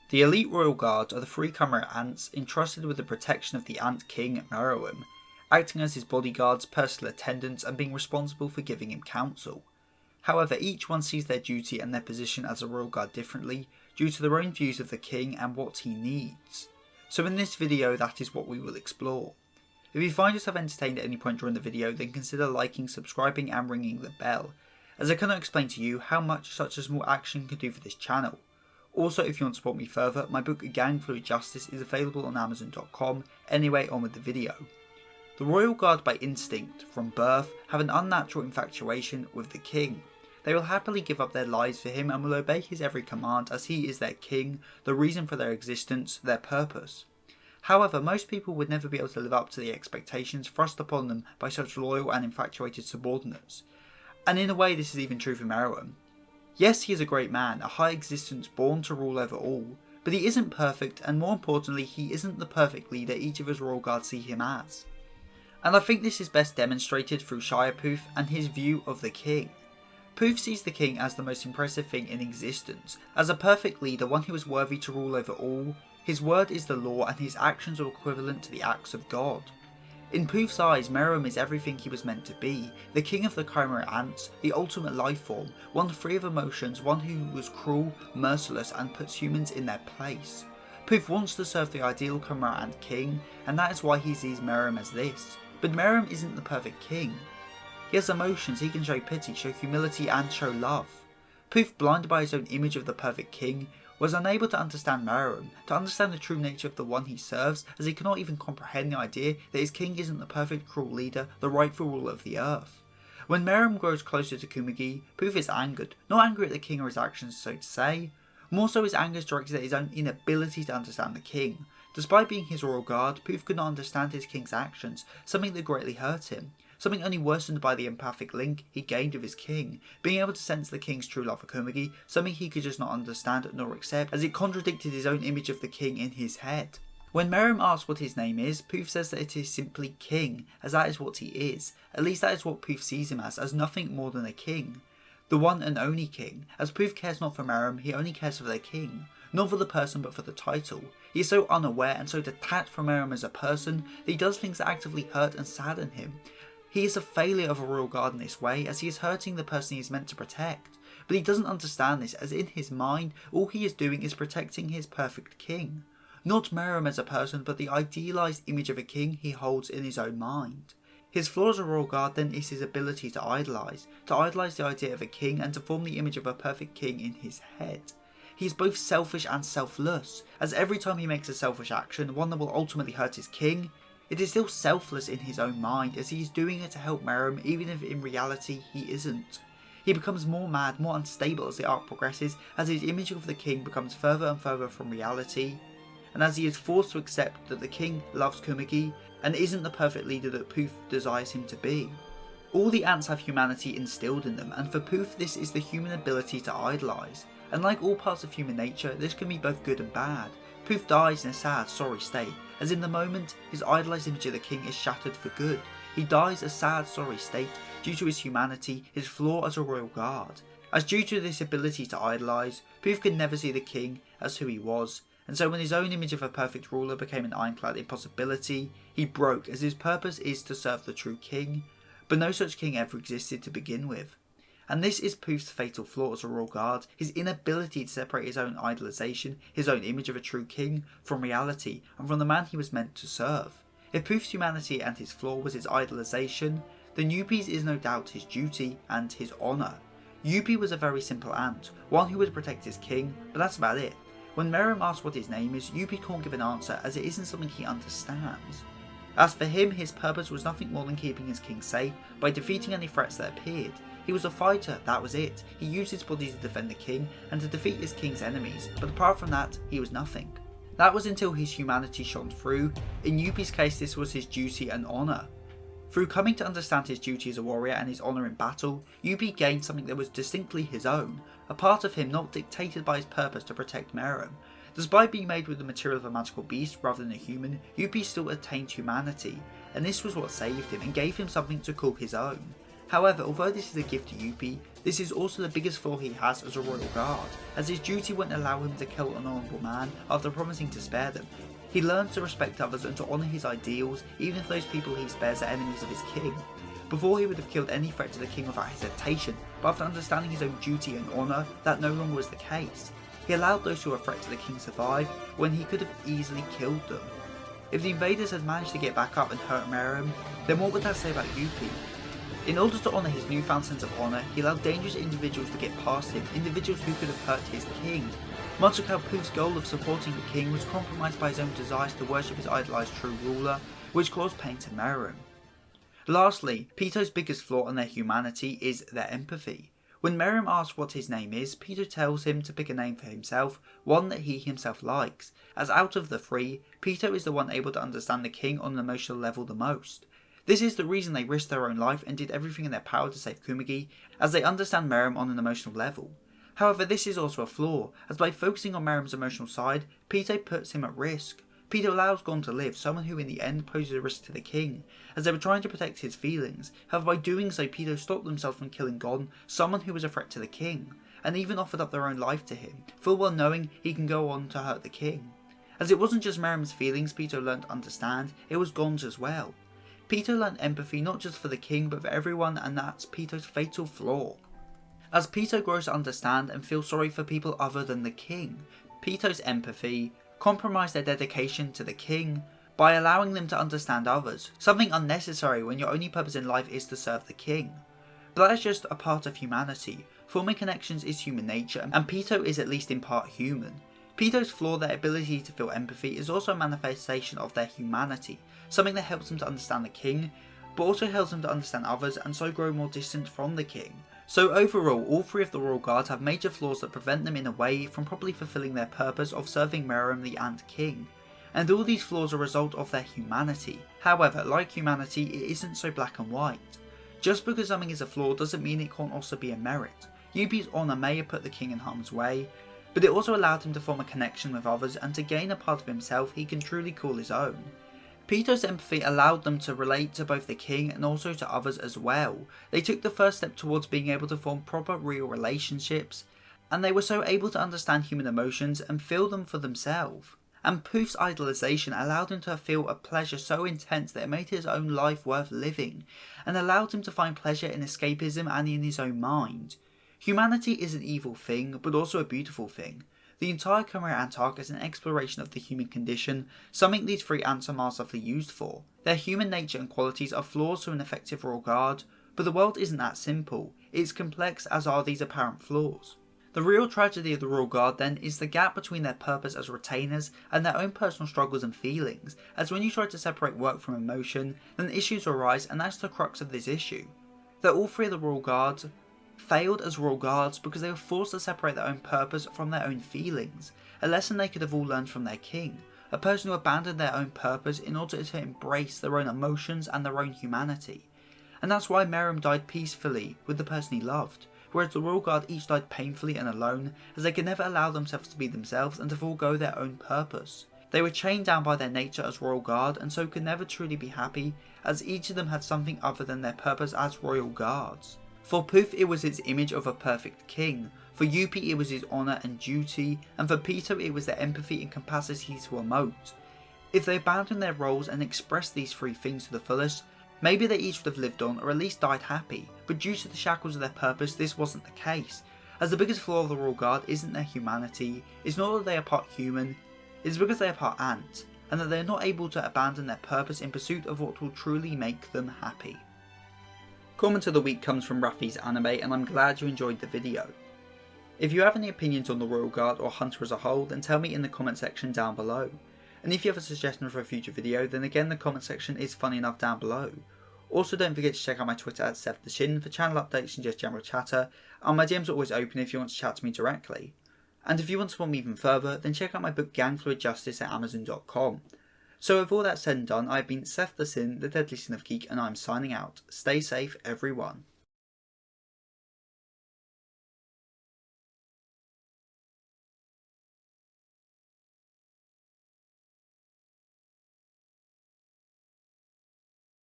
The elite royal guards are the 3 Chimera Ants entrusted with the protection of the Ant King Mereum, acting as his bodyguards, personal attendants, and being responsible for giving him counsel. However, each one sees their duty and their position as a royal guard differently due to their own views of the king and what he needs. So in this video, that is what we will explore. If you find yourself entertained at any point during the video, then consider liking, subscribing and ringing the bell, as I cannot explain to you how much such a small action can do for this channel. Also, if you want to support me further, my book Gang Fluid Justice is available on Amazon.com. Anyway, on with the video. The royal guard by instinct, from birth, have an unnatural infatuation with the king. They will happily give up their lives for him and will obey his every command as he is their king, the reason for their existence, their purpose. However, most people would never be able to live up to the expectations thrust upon them by such loyal and infatuated subordinates. And in a way this is even true for Mereum. Yes, he is a great man, a high existence born to rule over all, but he isn't perfect, and more importantly, he isn't the perfect leader each of his royal guards see him as. And I think this is best demonstrated through Pouf and his view of the king. Pouf sees the king as the most impressive thing in existence, as a perfect leader, one who is worthy to rule over all. His word is the law and his actions are equivalent to the acts of God. In Pouf's eyes, Mereum is everything he was meant to be, the king of the Chimera Ants, the ultimate life form, one free of emotions, one who was cruel, merciless and puts humans in their place. Pouf wants to serve the ideal Chimera Ant king, and that is why he sees Mereum as this. But Mereum isn't the perfect king. He has emotions, he can show pity, show humility and show love. Pouf, blinded by his own image of the perfect king, was unable to understand Mereum, to understand the true nature of the one he serves, as he cannot even comprehend the idea that his king isn't the perfect cruel leader, the rightful ruler of the earth. When Mereum grows closer to Kumagi, Pouf is angered, not angry at the king or his actions so to say, more so his anger is directed at his own inability to understand the king. Despite being his royal guard, Pouf could not understand his king's actions, something that greatly hurt him. Something only worsened by the empathic link he gained with his king, being able to sense the king's true love for Kumagi, something he could just not understand nor accept, as it contradicted his own image of the king in his head. When Mereum asks what his name is, Pouf says that it is simply king, as that is what he is. At least that is what Pouf sees him as nothing more than a king. The one and only king, as Pouf cares not for Mereum, he only cares for their king. Not for the person but for the title. He is so unaware and so detached from Mereum as a person that he does things that actively hurt and sadden him. He is a failure of a royal guard in this way, as he is hurting the person he is meant to protect. But he doesn't understand this, as in his mind, all he is doing is protecting his perfect king. Not Mereum as a person, but the idealised image of a king he holds in his own mind. His flaw as a royal guard then is his ability to idolise the idea of a king and to form the image of a perfect king in his head. He is both selfish and selfless, as every time he makes a selfish action, one that will ultimately hurt his king, it is still selfless in his own mind, as he is doing it to help Mereum even if in reality he isn't. He becomes more mad, more unstable as the arc progresses, as his image of the king becomes further and further from reality, and as he is forced to accept that the king loves Kumagi and isn't the perfect leader that Pouf desires him to be. All the ants have humanity instilled in them, and for Pouf this is the human ability to idolise, and like all parts of human nature, this can be both good and bad. Pouf dies in a sad, sorry state, as in the moment, his idolised image of the king is shattered for good. He dies a sad, sorry state due to his humanity, his flaw as a royal guard. As due to this ability to idolise, Pouf could never see the king as who he was, and so when his own image of a perfect ruler became an ironclad impossibility, he broke, as his purpose is to serve the true king, but no such king ever existed to begin with. And this is Pouf's fatal flaw as a royal guard, his inability to separate his own idolisation, his own image of a true king, from reality and from the man he was meant to serve. If Pouf's humanity and his flaw was his idolisation, then Youpi's is no doubt his duty and his honour. Youpi was a very simple ant, one who would protect his king, but that's about it. When Mereum asks what his name is, Youpi can't give an answer as it isn't something he understands. As for him, his purpose was nothing more than keeping his king safe by defeating any threats that appeared. He was a fighter, that was it. He used his body to defend the king and to defeat his king's enemies, but apart from that, he was nothing. That was until his humanity shone through. In Youpi's case, this was his duty and honour. Through coming to understand his duty as a warrior and his honour in battle, Youpi gained something that was distinctly his own, a part of him not dictated by his purpose to protect Mereum. Despite being made with the material of a magical beast rather than a human, Youpi still attained humanity, and this was what saved him and gave him something to call his own. However, although this is a gift to Youpi, this is also the biggest flaw he has as a royal guard, as his duty wouldn't allow him to kill an honourable man after promising to spare them. He learns to respect others and to honour his ideals, even if those people he spares are enemies of his king. Before, he would have killed any threat to the king without hesitation, but after understanding his own duty and honour, that no longer was the case. He allowed those who were a threat to the king survive, when he could have easily killed them. If the invaders had managed to get back up and hurt Mereum, then what would that say about Youpi? In order to honour his newfound sense of honour, he allowed dangerous individuals to get past him, individuals who could have hurt his king. Much like how Pouf's goal of supporting the king was compromised by his own desires to worship his idolised true ruler, which caused pain to Mereum. Lastly, Pitou's biggest flaw in their humanity is their empathy. When Mereum asks what his name is, Pitou tells him to pick a name for himself, one that he himself likes, as out of the three, Pitou is the one able to understand the king on an emotional level the most. This is the reason they risked their own life and did everything in their power to save Kumagi, as they understand Mereum on an emotional level. However, this is also a flaw, as by focusing on Mereum's emotional side, Pitou puts him at risk. Pitou allows Gon to live, someone who in the end poses a risk to the king, as they were trying to protect his feelings. However, by doing so, Pitou stopped themselves from killing Gon, someone who was a threat to the king, and even offered up their own life to him, full well knowing he can go on to hurt the king. As it wasn't just Mereum's feelings Pitou learned to understand, it was Gon's as well. Pitou learned empathy not just for the king but for everyone, and that's Pitou's fatal flaw. As Pitou grows to understand and feel sorry for people other than the king, Pitou's empathy compromised their dedication to the king by allowing them to understand others, something unnecessary when your only purpose in life is to serve the king. But that is just a part of humanity. Forming connections is human nature, and Pitou is at least in part human. Pitou's flaw, their ability to feel empathy, is also a manifestation of their humanity, something that helps them to understand the king, but also helps them to understand others and so grow more distant from the king. So overall, all three of the Royal Guards have major flaws that prevent them in a way from properly fulfilling their purpose of serving Mereum the Ant King. And all these flaws are a result of their humanity. However, like humanity, it isn't so black and white. Just because something is a flaw doesn't mean it can't also be a merit. Youpi's honour may have put the king in harm's way, but it also allowed him to form a connection with others and to gain a part of himself he can truly call his own. Pitou's empathy allowed them to relate to both the king and also to others as well. They took the first step towards being able to form proper real relationships, and they were so able to understand human emotions and feel them for themselves. And Pouf's idolization allowed him to feel a pleasure so intense that it made his own life worth living, and allowed him to find pleasure in escapism and in his own mind. Humanity is an evil thing, but also a beautiful thing. The entire Chimera Ant arc is an exploration of the human condition, something these three ants are masterfully used for. Their human nature and qualities are flaws to an effective Royal Guard, but the world isn't that simple. It's complex, as are these apparent flaws. The real tragedy of the Royal Guard then is the gap between their purpose as retainers and their own personal struggles and feelings, as when you try to separate work from emotion, then issues arise, and that's the crux of this issue. That all three of the Royal Guards failed as Royal Guards because they were forced to separate their own purpose from their own feelings, a lesson they could have all learned from their king, a person who abandoned their own purpose in order to embrace their own emotions and their own humanity. And that's why Mereum died peacefully with the person he loved, whereas the Royal Guard each died painfully and alone, as they could never allow themselves to be themselves and to forego their own purpose. They were chained down by their nature as Royal Guard and so could never truly be happy, as each of them had something other than their purpose as Royal Guards. For Pouf it was his image of a perfect king, for Youpi it was his honour and duty, and for Pitou it was their empathy and capacity to emote. If they abandoned their roles and expressed these three things to the fullest, maybe they each would have lived on or at least died happy, but due to the shackles of their purpose this wasn't the case, as the biggest flaw of the Royal Guard isn't their humanity, it's not that they are part human, it's because they are part ant, and that they are not able to abandon their purpose in pursuit of what will truly make them happy. Comment of the week comes from Rafi's Anime, and I'm glad you enjoyed the video. If you have any opinions on the Royal Guard or Hunter as a whole, then tell me in the comment section down below. And if you have a suggestion for a future video, then again the comment section is funny enough down below. Also don't forget to check out my Twitter at SethTheShin for channel updates and just general chatter, and my DMs are always open if you want to chat to me directly. And if you want to support me even further, then check out my book Gang Fluid Justice at Amazon.com. So with all that said and done, I've been Seth the Sin, the Deadly Sin of Geek, and I'm signing out. Stay safe, everyone.